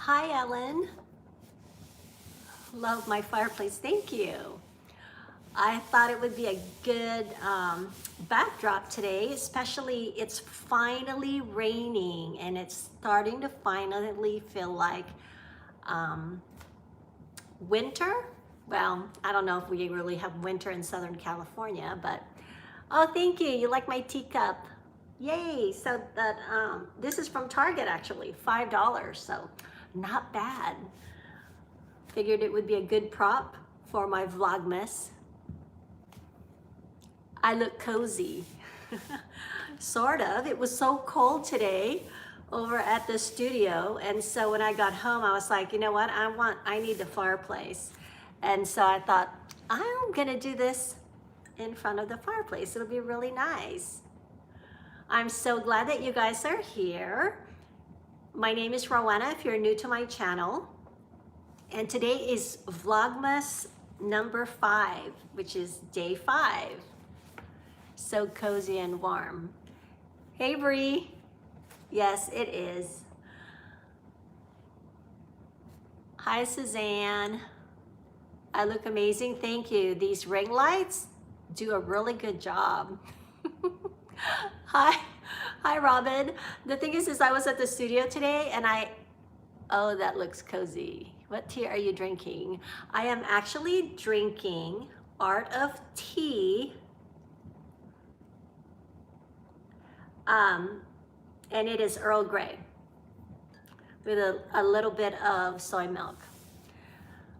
Hi, Ellen. Love my fireplace. Thank you. I thought it would be a good backdrop today, especially it's finally raining and it's starting to finally feel like um, winter. Well, I don't know if we really have winter in Southern California, but oh, thank you. You like my teacup. Yay. So that this is from Target actually, $5. So not bad. Figured it would be a good prop for my Vlogmas. I look cozy. Sort of. It was so cold today over at the studio, and so when I got home I was like, you know what, I need the fireplace. And so I thought, I'm gonna do this in front of the fireplace. It'll be really nice. I'm so glad that you guys are here. My name is Rowena if you're new to my channel. And today is Vlogmas number 5, which is day 5. So cozy and warm. Hey Bree. Yes, it is. Hi Suzanne. I look amazing, thank you. These ring lights do a really good job. Hi Robin. The thing is I was at the studio today and oh, that looks cozy. What tea are you drinking? I am actually drinking Art of Tea. And it is Earl Grey with a little bit of soy milk.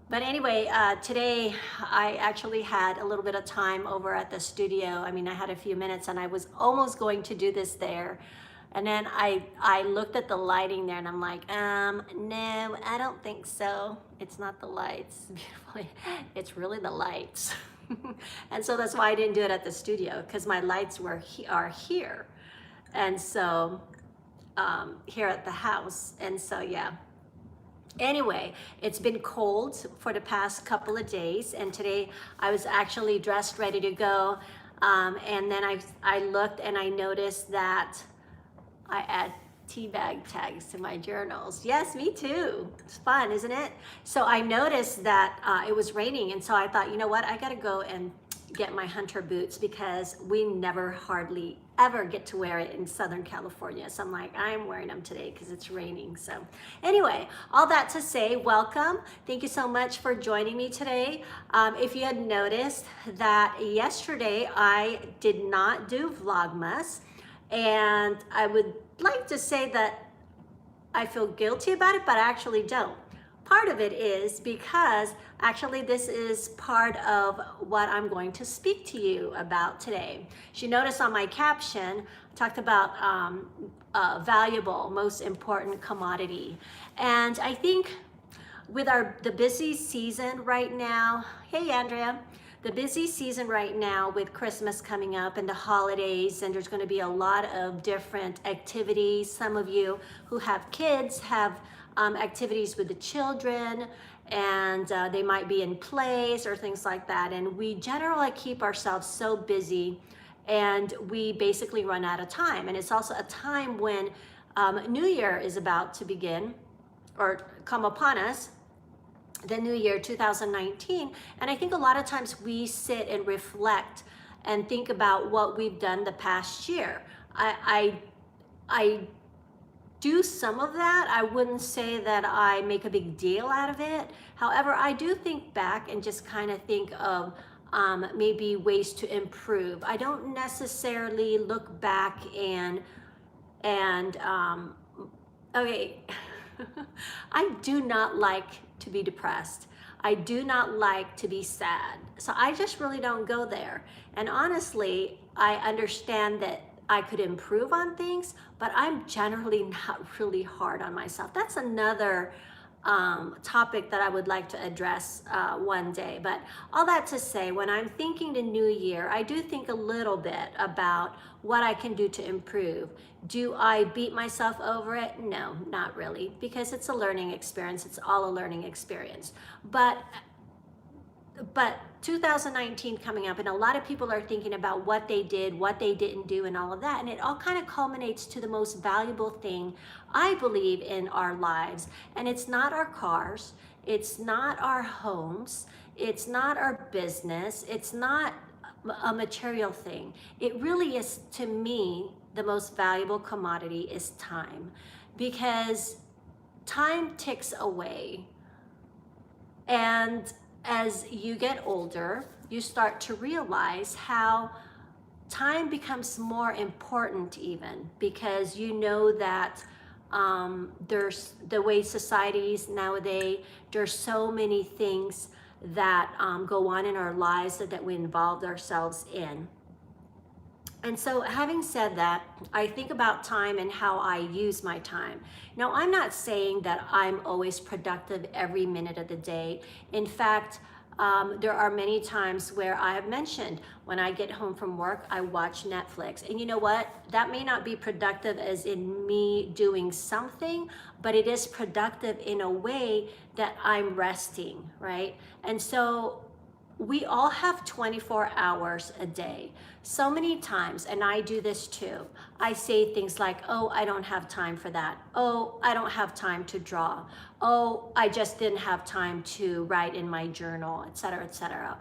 But anyway, today I actually had a little bit of time over at the studio. I mean, I had a few minutes and I was almost going to do this there. And then I looked at the lighting there and I'm like, no, I don't think so. It's not the lights, it's really the lights. And so that's why I didn't do it at the studio, because my lights are here. And so here at the house. And so, yeah. Anyway, it's been cold for the past couple of days. And today I was actually dressed, ready to go. And then I looked and I noticed that I add tea bag tags to my journals. Yes, me too. It's fun, isn't it? So I noticed that it was raining. And so I thought, you know what? I got to go and get my hunter boots because we never hardly ever get to wear it in Southern California. So I'm like, I'm wearing them today because it's raining. So anyway, all that to say, welcome. Thank you so much for joining me today. If you had noticed that yesterday I did not do Vlogmas, and I would like to say that I feel guilty about it, but I actually don't. Part of it is because actually this is part of what I'm going to speak to you about today. As you notice on my caption, I talked about valuable, most important commodity. And I think with the busy season right now, hey Andrea, the busy season right now with Christmas coming up and the holidays, and there's going to be a lot of different activities. Some of you who have kids have activities with the children, and they might be in plays or things like that. And we generally keep ourselves so busy and we basically run out of time. And it's also a time when New Year is about to begin or come upon us, the new year 2019. And I think a lot of times we sit and reflect and think about what we've done the past year. I do some of that. I wouldn't say that I make a big deal out of it. However, I do think back and just kind of think of maybe ways to improve. I don't necessarily look back and okay, I do not like to be depressed. I do not like to be sad. So I just really don't go there. And honestly, I understand that I could improve on things, but I'm generally not really hard on myself. That's another topic that I would like to address one day. But all that to say, when I'm thinking the new year, I do think a little bit about what I can do to improve. Do I beat myself over it? No, not really, because it's a learning experience. It's all a learning experience. But but 2019 coming up, and a lot of people are thinking about what they did, what they didn't do, and all of that. And it all kind of culminates to the most valuable thing I believe in our lives. And it's not our cars, it's not our homes, it's not our business, it's not a material thing. It really is, to me, the most valuable commodity is time, because time ticks away. And as you get older, you start to realize how time becomes more important, even because you know that there's the way societies nowadays, there's so many things that go on in our lives that we involve ourselves in. And so, having said that, I think about time and how I use my time. Now, I'm not saying that I'm always productive every minute of the day. In fact, there are many times where I have mentioned when I get home from work, I watch Netflix. And you know what? That may not be productive as in me doing something, but it is productive in a way that I'm resting, right? And so we all have 24 hours a day. So many times, and I do this too, I say things like, oh, I don't have time for that. Oh, I don't have time to draw. Oh, I just didn't have time to write in my journal, etc., etc.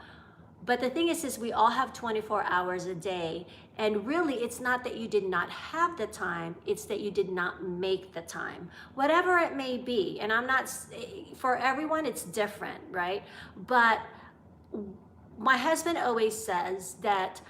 But the thing is we all have 24 hours a day. And really, it's not that you did not have the time, it's that you did not make the time. Whatever it may be. And I'm not, for everyone, it's different, right? But my husband always says that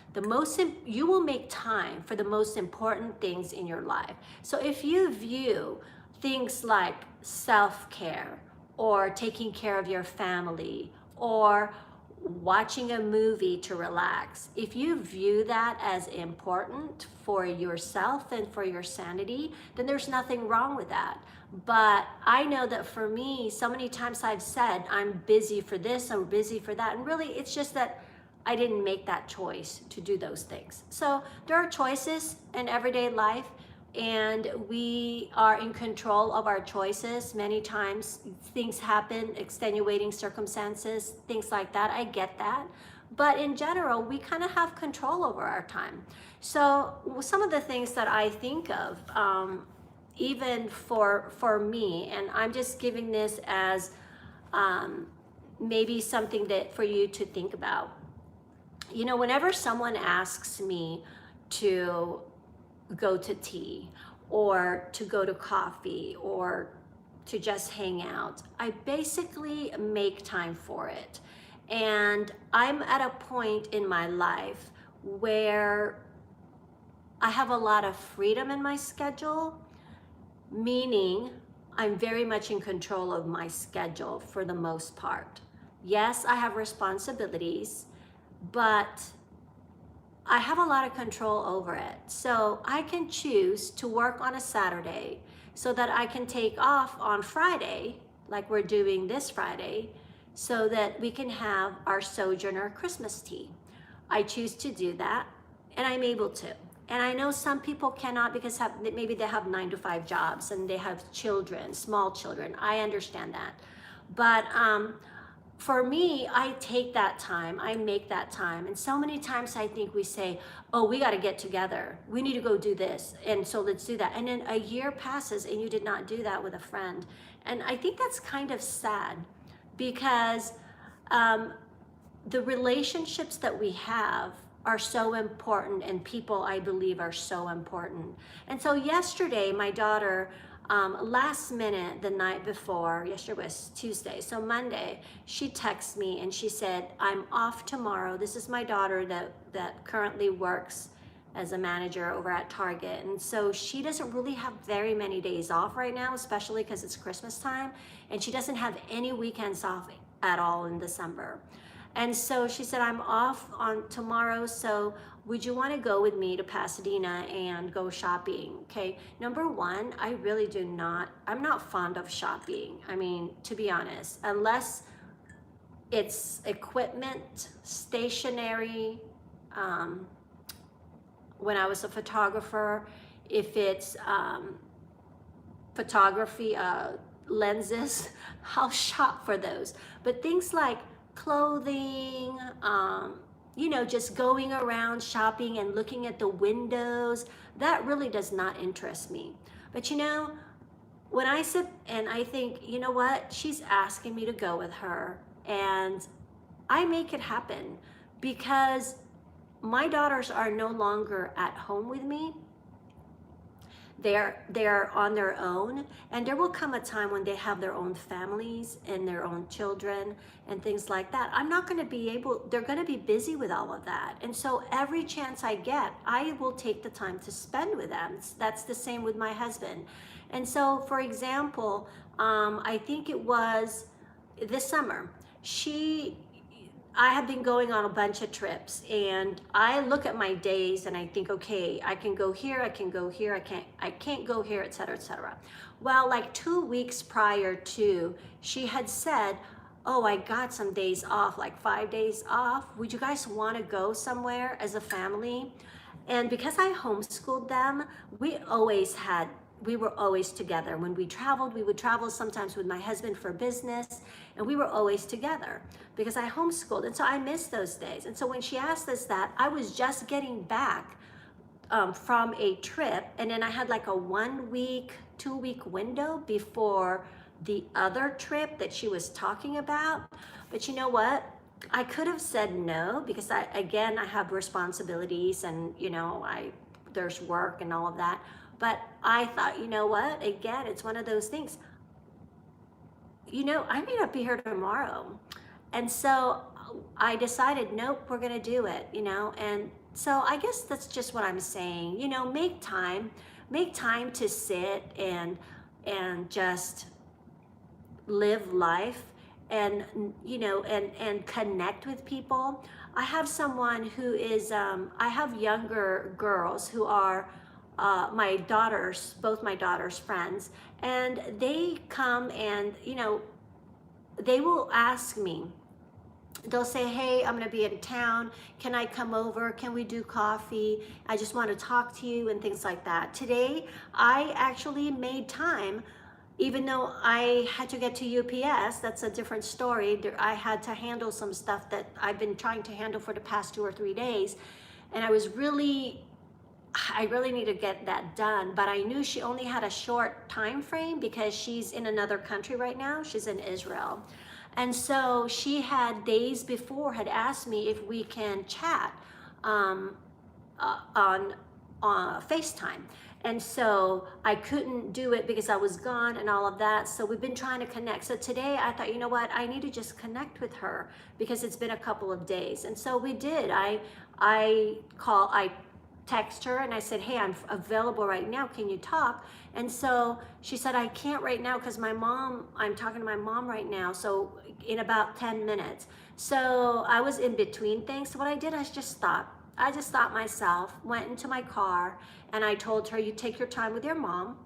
you will make time for the most important things in your life. So if you view things like self-care or taking care of your family or watching a movie to relax, if you view that as important for yourself and for your sanity, then there's nothing wrong with that. But I know that for me, so many times I've said, I'm busy for this, I'm busy for that. And really, it's just that I didn't make that choice to do those things. So there are choices in everyday life, and we are in control of our choices. Many times things happen, extenuating circumstances, things like that. I get that. But in general, we kind of have control over our time. So some of the things that I think of, even for me, and I'm just giving this as maybe something that for you to think about. You know, whenever someone asks me to go to tea or to go to coffee or to just hang out, I basically make time for it. And I'm at a point in my life where I have a lot of freedom in my schedule, meaning I'm very much in control of my schedule for the most part. Yes, I have responsibilities, but I have a lot of control over it. So I can choose to work on a Saturday so that I can take off on Friday, like we're doing this Friday, so that we can have our Sojourner Christmas tea. I choose to do that, and I'm able to. And I know some people cannot because maybe they have 9-to-5 jobs and they have children, small children. I understand that. But for me, I take that time, I make that time. And so many times I think we say, oh, we got to get together. We need to go do this. And so let's do that. And then a year passes and you did not do that with a friend. And I think that's kind of sad because the relationships that we have are so important, and people, I believe, are so important. And so yesterday, my daughter, last minute, the night before, yesterday was Tuesday, so Monday, she texted me and she said, I'm off tomorrow. This is my daughter that currently works as a manager over at Target. And so she doesn't really have very many days off right now, especially because it's Christmas time. And she doesn't have any weekends off at all in December. And so she said, I'm off on tomorrow, so would you want to go with me to Pasadena and go shopping? Okay, number one, I really do not, I'm not fond of shopping. I mean, to be honest, unless it's equipment, stationery, when I was a photographer, if it's photography lenses, I'll shop for those. But things like clothing, you know, just going around shopping and looking at the windows. That really does not interest me. But you know, when I sit and I think, you know what, she's asking me to go with her, and I make it happen because my daughters are no longer at home with me. They're on their own, and there will come a time when they have their own families and their own children and things like that. I'm not going to be able, they're going to be busy with all of that. And so every chance I get, I will take the time to spend with them. That's the same with my husband. And so, for example, I think it was this summer, I have been going on a bunch of trips, and I look at my days and I think, okay, I can go here, I can go here, I can't go here, etc., etc. Well, like 2 weeks prior to, she had said, oh, I got some days off, like 5 days off. Would you guys want to go somewhere as a family? And because I homeschooled them, we were always together. When we traveled, we would travel sometimes with my husband for business, and we were always together because I homeschooled. And so I missed those days. And so when she asked us that, I was just getting back from a trip, and then I had like a 1 week, 2 week window before the other trip that she was talking about. But you know what? I could have said no, because I have responsibilities, and you know, there's work and all of that. But I thought, you know what? Again, it's one of those things. You know, I may not be here tomorrow. And so I decided, nope, we're going to do it, you know. And so I guess that's just what I'm saying. You know, make time to sit and just live life, and you know, and connect with people. I have someone who is I have younger girls who are both my daughters' friends, and they come and, you know, they will ask me, they'll say, hey, I'm gonna be in town, can I come over, can we do coffee, I just want to talk to you, and things like that. Today I actually made time, even though I had to get to UPS. That's a different story. I had to handle some stuff that I've been trying to handle for the past 2 or 3 days, and I really need to get that done. But I knew she only had a short time frame because she's in another country right now. She's in Israel. And so she had days before had asked me if we can chat on FaceTime. And so I couldn't do it because I was gone and all of that. So we've been trying to connect. So today I thought, you know what, I need to just connect with her because it's been a couple of days. And so we did. I text her and I said, hey, I'm available right now, can you talk? And so she said, I can't right now because I'm talking to my mom right now, so in about 10 minutes. So I was in between things. So what I did, I just stopped myself, went into my car, and I told her, you take your time with your mom.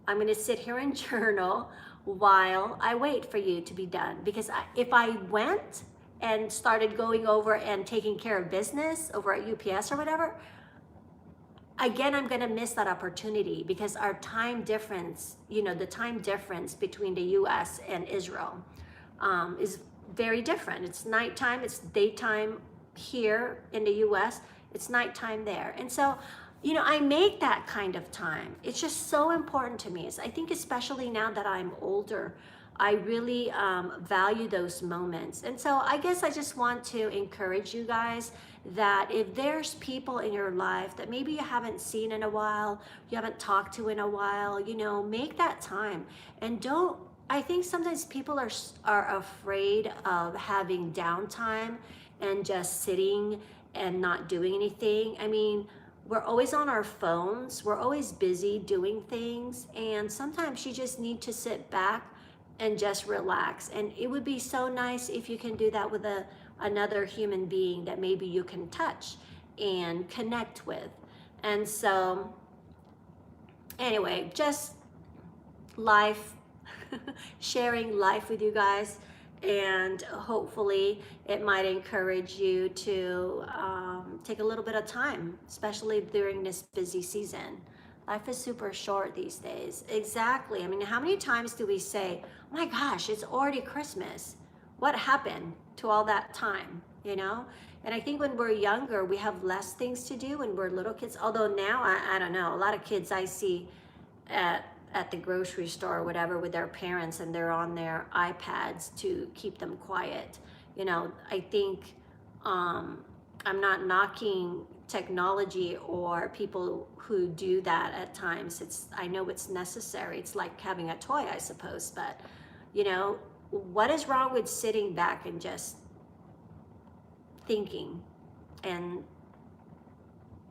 I'm going to sit here and journal while I wait for you to be done. Because if I went and started going over and taking care of business over at UPS or whatever, again, I'm going to miss that opportunity because our time difference, you know, the time difference between the US and Israel is very different. It's nighttime, it's daytime here in the US, it's nighttime there. And so, you know, I make that kind of time. It's just so important to me. I think especially now that I'm older, I really value those moments. And so I guess I just want to encourage you guys that if there's people in your life that maybe you haven't seen in a while, you haven't talked to in a while, you know, make that time. And I think sometimes people are afraid of having downtime and just sitting and not doing anything. I mean, we're always on our phones, we're always busy doing things, and sometimes you just need to sit back and just relax. And it would be so nice if you can do that with another human being that maybe you can touch and connect with. And so anyway, just life, sharing life with you guys, and hopefully it might encourage you to take a little bit of time, especially during this busy season. Life is super short these days. Exactly. I mean, how many times do we say, oh my gosh, it's already Christmas? what happened to all that time, you know? And I think when we're younger, we have less things to do when we're little kids. Although now, I don't know, a lot of kids I see at the grocery store or whatever with their parents, and they're on their iPads to keep them quiet. You know, I think I'm not knocking technology or people who do that at times. I know it's necessary. It's like having a toy, I suppose. But, you know, what is wrong with sitting back and just thinking and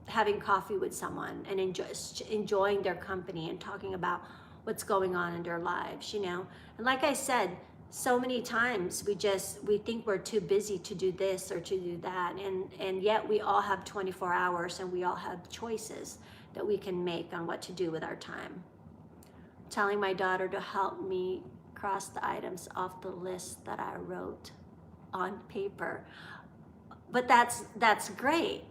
having coffee with someone and enjoying their company and talking about what's going on in their lives, you know? And like I said, so many times we think we're too busy to do this or to do that, and yet we all have 24 hours and we all have choices that we can make on what to do with our time. Telling my daughter to help me cross the items off the list that I wrote on paper. But that's great.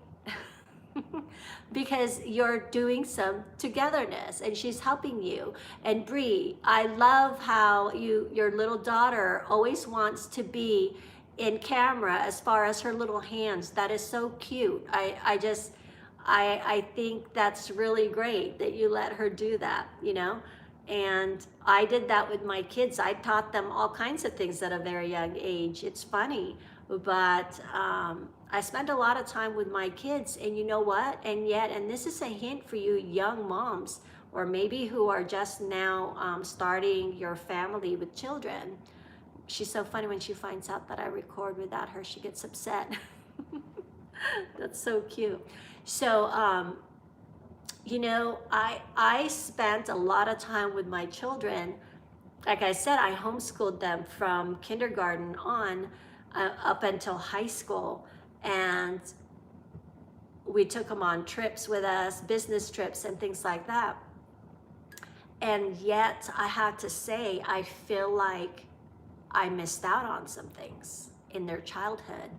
Because you're doing some togetherness and she's helping you. And Bree, I love how your little daughter always wants to be in camera as far as her little hands. That is so cute. I think that's really great that you let her do that, you know? And I did that with my kids. I taught them all kinds of things at a very young age. It's funny, but I spend a lot of time with my kids, and you know what? And this is a hint for you young moms, or maybe who are just now starting your family with children. She's so funny when she finds out that I record without her, she gets upset. That's so cute. So, you know, I spent a lot of time with my children. Like I said, I homeschooled them from kindergarten on up until high school. And we took them on trips with us, business trips and things like that. And yet I had to say, I feel like I missed out on some things in their childhood.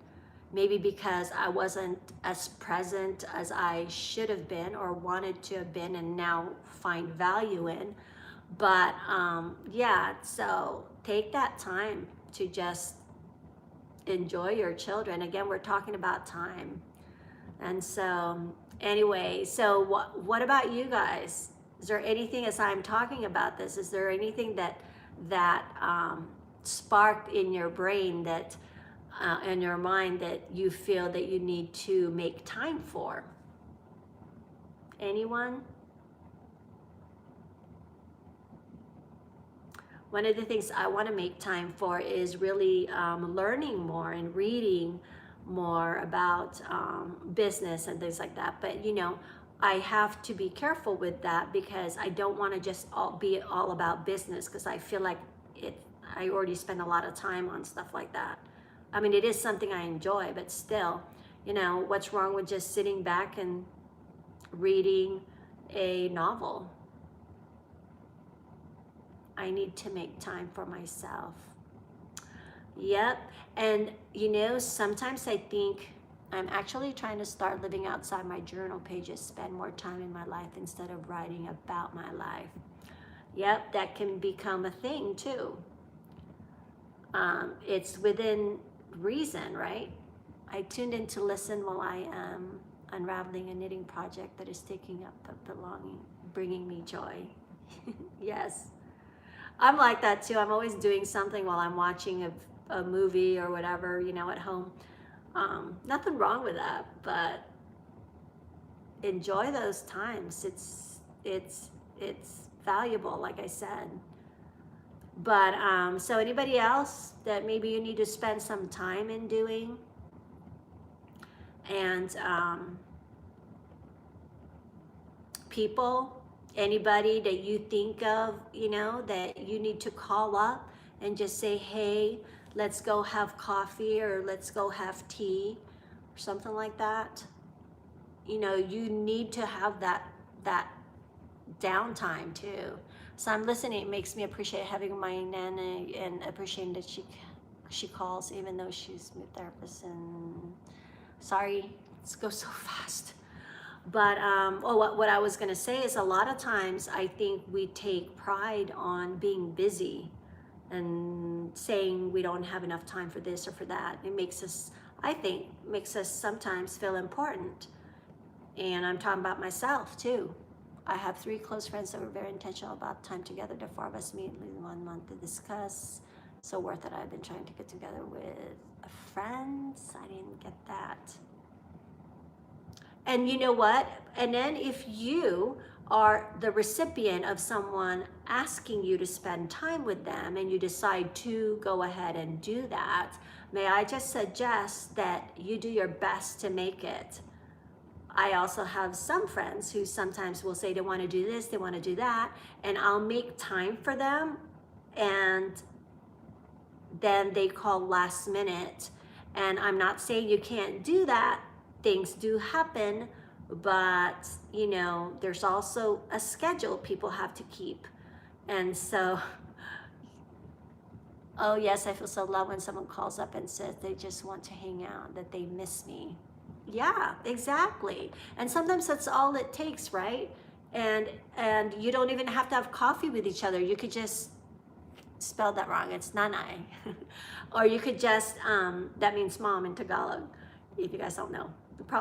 Maybe because I wasn't as present as I should have been or wanted to have been and now find value in. But yeah, so take that time to just enjoy your children. Again, we're talking about time. And so anyway, so what about you guys? Is there anything, as I'm talking about this, is there anything that sparked in your brain, that in your mind, that you feel that you need to make time for? Anyone? One of the things I want to make time for is really learning more and reading more about business and things like that. But you know, I have to be careful with that because I don't want to just be all about business, because I feel like I already spend a lot of time on stuff like that. I mean, it is something I enjoy, but still, you know, what's wrong with just sitting back and reading a novel? I need to make time for myself. Yep. And you know, sometimes I think I'm actually trying to start living outside my journal pages, spend more time in my life instead of writing about my life. Yep, that can become a thing too. It's within reason, right? I tuned in to listen while I am unraveling a knitting project that is taking up the belonging, bringing me joy. Yes. I'm like that too. I'm always doing something while I'm watching a movie or whatever, you know, at home. Nothing wrong with that, but enjoy those times. It's valuable, like I said. But so anybody else that maybe you need to spend some time in doing? And people, anybody that you think of, you know, that you need to call up and just say, hey, let's go have coffee, or let's go have tea, or something like that. You know, you need to have that downtime too. So I'm listening. It makes me appreciate having my nana and appreciating that she calls, even though she's a therapist. And sorry, it goes so fast. But what I was gonna say is, a lot of times I think we take pride on being busy and saying we don't have enough time for this or for that. It makes us, I think, makes us sometimes feel important. And I'm talking about myself too. I have 3 close friends that were very intentional about time together. The 4 of us meet in 1 month to discuss. So worth it. I've been trying to get together with friends. I didn't get that. And you know what? And then if you are the recipient of someone asking you to spend time with them and you decide to go ahead and do that, may I just suggest that you do your best to make it. I also have some friends who sometimes will say they want to do this, they want to do that, and I'll make time for them, and then they call last minute. And I'm not saying you can't do that. Things do happen, but you know, there's also a schedule people have to keep. And so, oh yes, I feel so loved when someone calls up and says they just want to hang out, that they miss me. Yeah, exactly. And sometimes that's all it takes, right? And you don't even have to have coffee with each other. You could just spell that wrong. It's nanay. Or you could just, that means mom in Tagalog, if you guys don't know.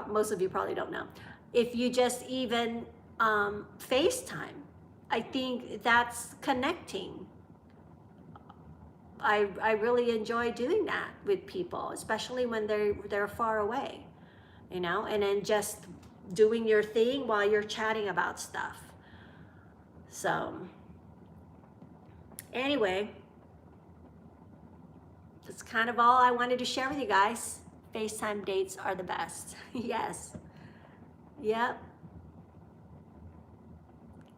Most of you probably don't know. If you just even FaceTime, I think that's connecting. I really enjoy doing that with people, especially when they're far away, you know, and then just doing your thing while you're chatting about stuff. So anyway, that's kind of all I wanted to share with you guys. FaceTime dates are the best. Yes. Yep.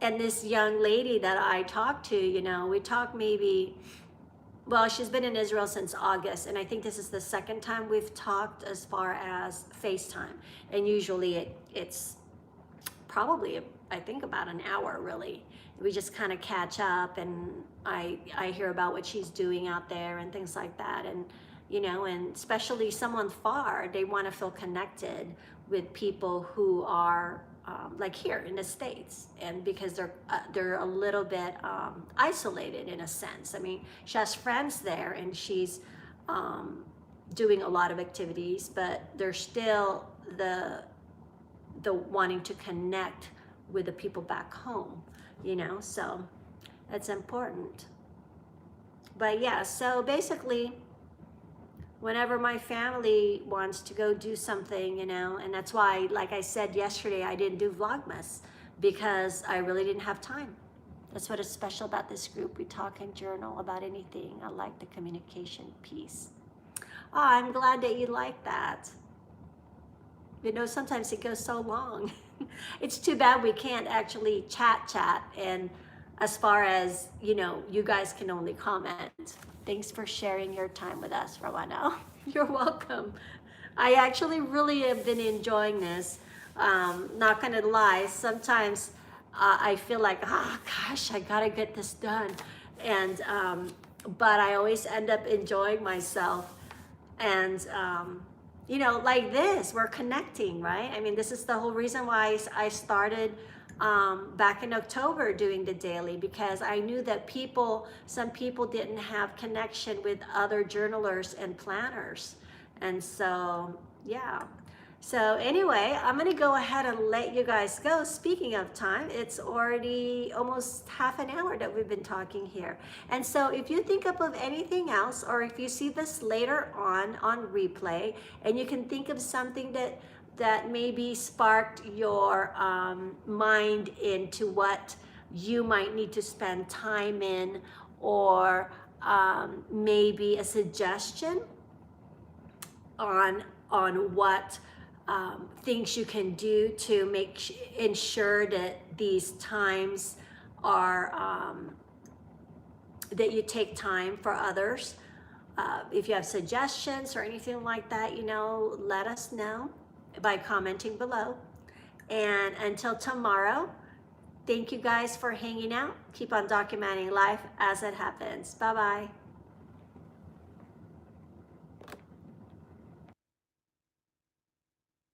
And this young lady that I talked to, you know, we talked maybe, well, she's been in Israel since August, and I think this is the 2nd time we've talked as far as FaceTime. And usually it's probably, I think, about an hour, really. We just kind of catch up, and I hear about what she's doing out there and things like that. And you know, and especially someone far, they want to feel connected with people who are like here in the States, and because they're a little bit isolated in a sense. I mean, she has friends there, and she's doing a lot of activities, but there's still the wanting to connect with the people back home, you know, so that's important. But yeah, so basically, whenever my family wants to go do something, you know, and that's why, like I said yesterday, I didn't do Vlogmas, because I really didn't have time. That's what is special about this group. We talk and journal about anything. I like the communication piece. Oh, I'm glad that you like that. You know, sometimes it goes so long. It's too bad we can't actually chat, and as far as, you know, you guys can only comment. Thanks for sharing your time with us, Rawano. You're welcome. I actually really have been enjoying this. Not gonna lie, sometimes I feel like, oh gosh, I gotta get this done. And, but I always end up enjoying myself. And, you know, like this, we're connecting, right? I mean, this is the whole reason why I started back in October doing the daily, because I knew that some people didn't have connection with other journalers and planners. And so, yeah. So anyway, I'm gonna go ahead and let you guys go. Speaking of time, it's already almost half an hour that we've been talking here. And so if you think up of anything else, or if you see this later on replay, and you can think of something that maybe sparked your mind into what you might need to spend time in, or maybe a suggestion on what things you can do to ensure that these times are, that you take time for others. If you have suggestions or anything like that, you know, let us know by commenting below. And until tomorrow, thank you guys for hanging out. Keep on documenting life as it happens. Bye-bye.